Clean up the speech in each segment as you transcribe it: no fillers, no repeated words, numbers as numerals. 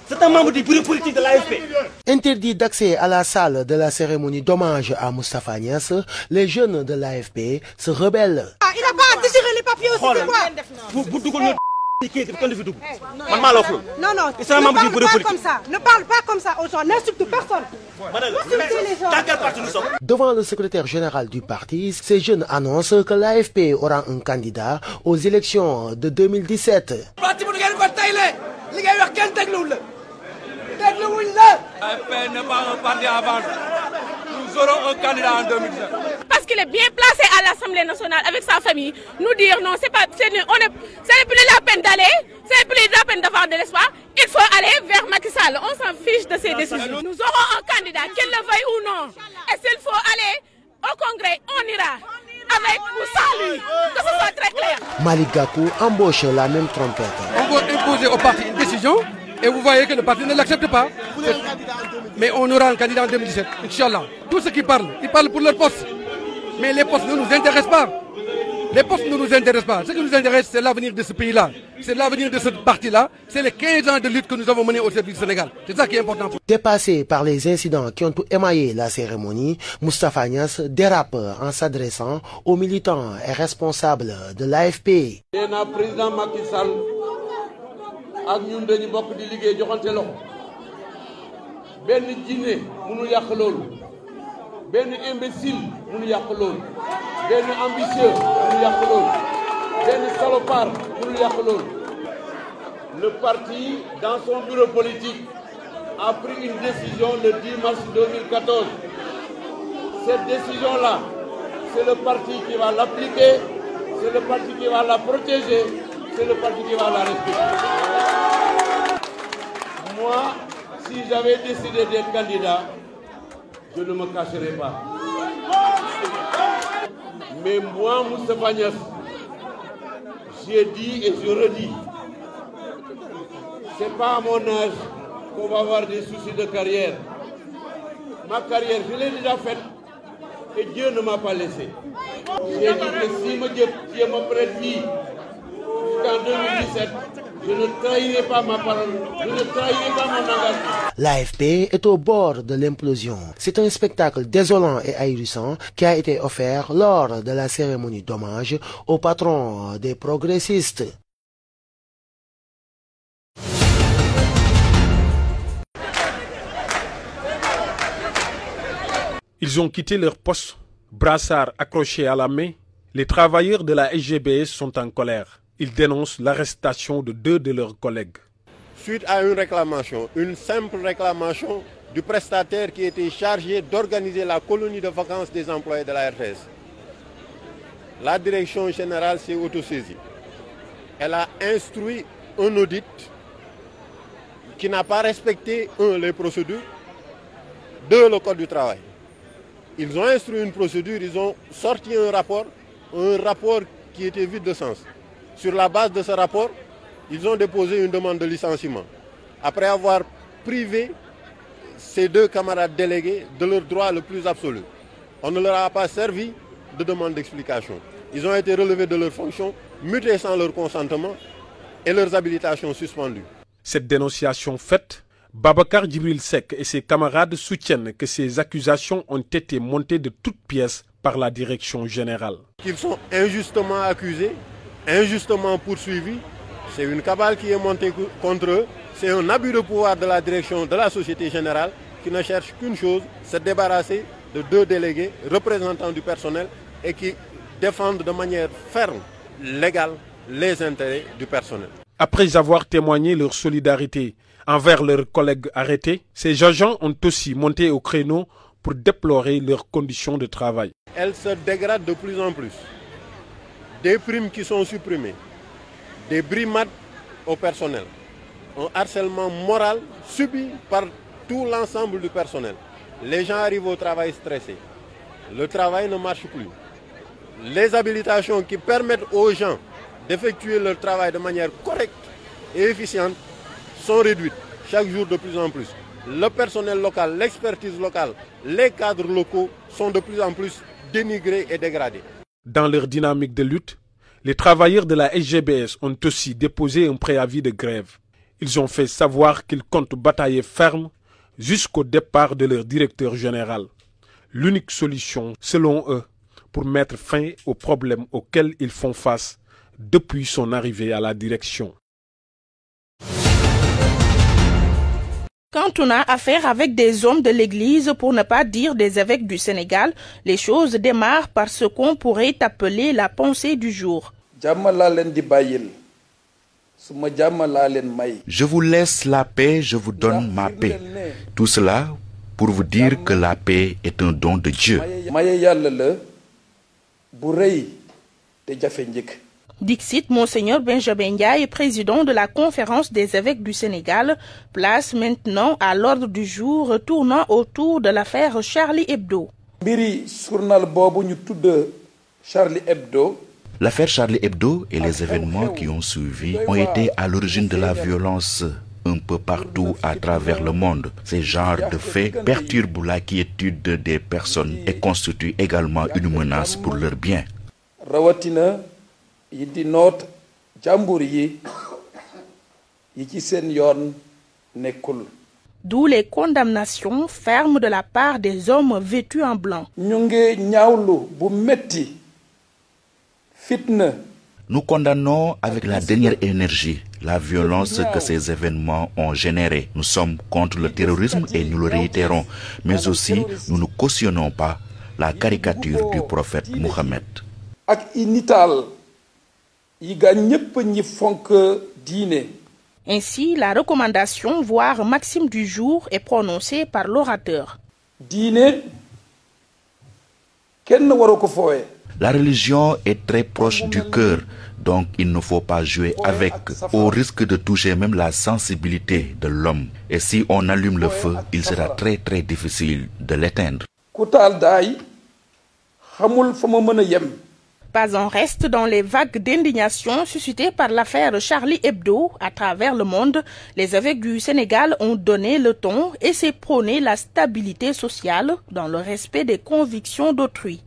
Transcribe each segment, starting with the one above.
C'est un membre du bureau politique de l'AFP. Interdit d'accès à la salle de la cérémonie d'hommage à Moustapha Niasse, les jeunes de l'AFP se rebellent. Il n'a pas à déchirer les papiers aussi, c'est quoi? Non, non, ne parle pas comme ça. Ne parle pas comme ça aux gens, n'insulte personne. Devant le secrétaire général du parti, ces jeunes annoncent que l'AFP aura un candidat aux élections de 2017. l'AFP n'est pas un parti à vendre. Nous aurons un candidat en 2017. Parce qu'il est bien placé à l'Assemblée nationale avec sa famille. Nous dire non, ce n'est plus la peine d'aller, ce n'est plus la peine d'avoir de l'espoir. Il faut aller vers Macky Sall. On s'en fiche de ses décisions. Nous aurons un candidat, qu'il le veuille ou non. Et s'il faut aller au Congrès, on ira. Avec ou sans lui. Que ce soit très clair. Malick Gakou embauche la même trompette. On va imposer au parti une décision et vous voyez que le parti ne l'accepte pas. Mais on aura un candidat en 2017, Inch'Allah. Tous ceux qui parlent, ils parlent pour leur poste. Mais les postes ne nous intéressent pas. Les postes ne nous intéressent pas. Ce qui nous intéresse, c'est l'avenir de ce pays-là. C'est l'avenir de ce parti-là. C'est les 15 ans de lutte que nous avons menés au service du Sénégal. C'est ça qui est important. Dépassé par les incidents qui ont émaillé la cérémonie, Moustapha Niasse dérape en s'adressant aux militants et responsables de l'AFP. Président Macky Sall, ak ñun dañu bokk di liggéey joxante loxo. Ben jinne mënu yàq loolu. Ben imbécile mënu yàq loolu. Ben ambitieux mënu yàq loolu. Ben salopard mënu yàq loolu. Le parti, dans son bureau politique, a pris une décision le 10 mars 2014. Cette décision-là, c'est le parti qui va l'appliquer, c'est le parti qui va la protéger, c'est le parti qui va la respecter. Moi, si j'avais décidé d'être candidat, je ne me cacherai pas. Mais moi, Moustapha Niasse, j'ai dit et je redis, c'est pas à mon âge qu'on va avoir des soucis de carrière. Ma carrière, je l'ai déjà faite et Dieu ne m'a pas laissé. J'ai dit que si Dieu me prête vie jusqu'en 2017, je ne trahirai pas ma parole, je ne trahirai pas mon engagement. L'AFP est au bord de l'implosion. C'est un spectacle désolant et ahurissant qui a été offert lors de la cérémonie d'hommage au patron des progressistes. Ils ont quitté leur poste, brassards accrochés à la main. Les travailleurs de la SGBS sont en colère. Ils dénoncent l'arrestation de 2 de leurs collègues. Suite à une réclamation, une simple réclamation du prestataire qui était chargé d'organiser la colonie de vacances des employés de la RTS. La direction générale s'est autosaisie. Elle a instruit un audit qui n'a pas respecté, 1, les procédures, 2, le code du travail. Ils ont instruit une procédure, ils ont sorti un rapport qui était vide de sens. Sur la base de ce rapport, ils ont déposé une demande de licenciement. Après avoir privé ces 2 camarades délégués de leur droit le plus absolu. On ne leur a pas servi de demande d'explication. Ils ont été relevés de leurs fonctions, mutés sans leur consentement et leurs habilitations suspendues. Cette dénonciation faite, Babacar Djibril Seck et ses camarades soutiennent que ces accusations ont été montées de toutes pièces par la direction générale. Qu'ils sont injustement accusés, injustement poursuivis, c'est une cabale qui est montée contre eux, c'est un abus de pouvoir de la direction de la Société Générale qui ne cherche qu'une chose, se débarrasser de 2 délégués représentants du personnel et qui défendent de manière ferme, légale, les intérêts du personnel. Après avoir témoigné leur solidarité envers leurs collègues arrêtés, ces agents ont aussi monté au créneau pour déplorer leurs conditions de travail. Elles se dégradent de plus en plus. Des primes qui sont supprimées, des brimades au personnel, un harcèlement moral subi par tout l'ensemble du personnel. Les gens arrivent au travail stressés. Le travail ne marche plus. Les habilitations qui permettent aux gens d'effectuer leur travail de manière correcte et efficiente sont réduites chaque jour de plus en plus. Le personnel local, l'expertise locale, les cadres locaux sont de plus en plus dénigrés et dégradés. Dans leur dynamique de lutte, Les travailleurs de la SGBS ont aussi déposé un préavis de grève. Ils ont fait savoir qu'ils comptent batailler ferme jusqu'au départ de leur directeur général. L'unique solution, selon eux, pour mettre fin aux problèmes auxquels ils font face depuis son arrivée à la direction. Quand on a affaire avec des hommes de l'Église, pour ne pas dire des évêques du Sénégal, les choses démarrent par ce qu'on pourrait appeler la pensée du jour. Je vous laisse la paix, je vous donne ma paix. Tout cela pour vous dire que la paix est un don de Dieu. Dixit Monseigneur Benjamin Ndiaye, président de la conférence des évêques du Sénégal, place maintenant à l'ordre du jour tournant autour de l'affaire Charlie Hebdo. L'affaire Charlie Hebdo et les événements qui ont suivi ont été à l'origine de la violence un peu partout à travers le monde. Ces genres de faits perturbent la quiétude des personnes et constituent également une menace pour leur bien. D'où les condamnations fermes de la part des hommes vêtus en blanc. Nous condamnons avec la dernière énergie la violence que ces événements ont générée. Nous sommes contre le terrorisme et nous le réitérons, mais aussi nous ne cautionnons pas la caricature du prophète Mohammed. Ainsi, la recommandation, voire maxime du jour, est prononcée par l'orateur. La religion est très proche du cœur, donc il ne faut pas jouer avec, au risque de toucher même la sensibilité de l'homme. Et si on allume le feu, il sera très très difficile de l'éteindre. Pas en reste dans les vagues d'indignation suscitées par l'affaire Charlie Hebdo à travers le monde. Les évêques du Sénégal ont donné le ton et s'est prôné la stabilité sociale dans le respect des convictions d'autrui.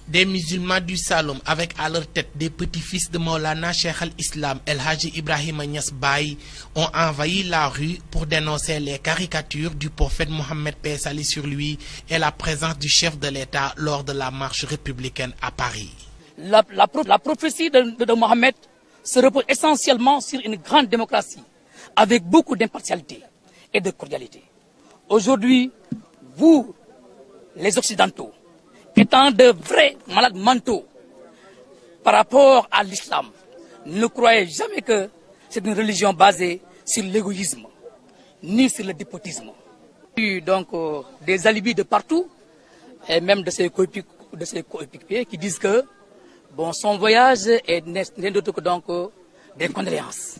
Des musulmans du Saloum, avec à leur tête des petits-fils de Maulana Cheikh al-Islam El Hadji Ibrahima Niass Baye, ont envahi la rue pour dénoncer les caricatures du prophète Mohammed paix salut sur lui et la présence du chef de l'État lors de la marche républicaine à Paris. La prophétie de Mohammed se repose essentiellement sur une grande démocratie, avec beaucoup d'impartialité et de cordialité. Aujourd'hui, vous, les Occidentaux, étant de vrais malades mentaux par rapport à l'islam, ne croyez jamais que c'est une religion basée sur l'égoïsme, ni sur le despotisme. Donc, des alibis de partout, et même de ses coéquipiers qui disent que bon, son voyage est n'est d'autre que donc des condoléances.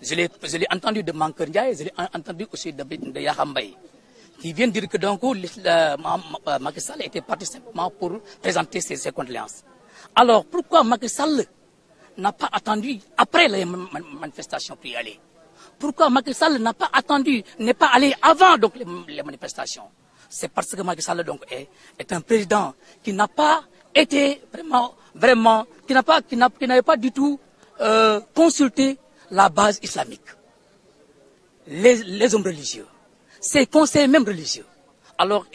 Je l'ai entendu de Mankeur Ndiaye, je l'ai entendu aussi de Yahambaye, qui viennent dire que donc Macky Sall était parti simplement pour présenter ses condoléances. Alors pourquoi Macky Sall n'a pas attendu après les manifestations pour y aller? Pourquoi Macky Sall n'a pas attendu, n'est pas allé avant donc les manifestations? C'est parce que Macky Sall donc est un président qui n'a pas été vraiment, qui n'avait pas du tout consulté la base islamique, les hommes religieux, ses conseils même religieux. Alors,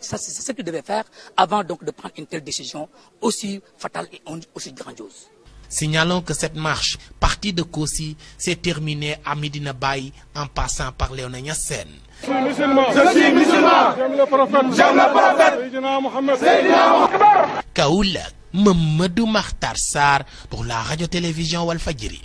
c'est ce qu'il devait faire avant donc de prendre une telle décision aussi fatale et aussi grandiose. Signalons que cette marche, partie de Kossi, s'est terminée à Medina Baye en passant par Léona Niassène. Je suis musulman. J'aime le prophète. J'aime le prophète. Sayyidina Mohamed. Kaoulak, Mamadou Makhtar Sarr pour la radio-télévision Walfadjri.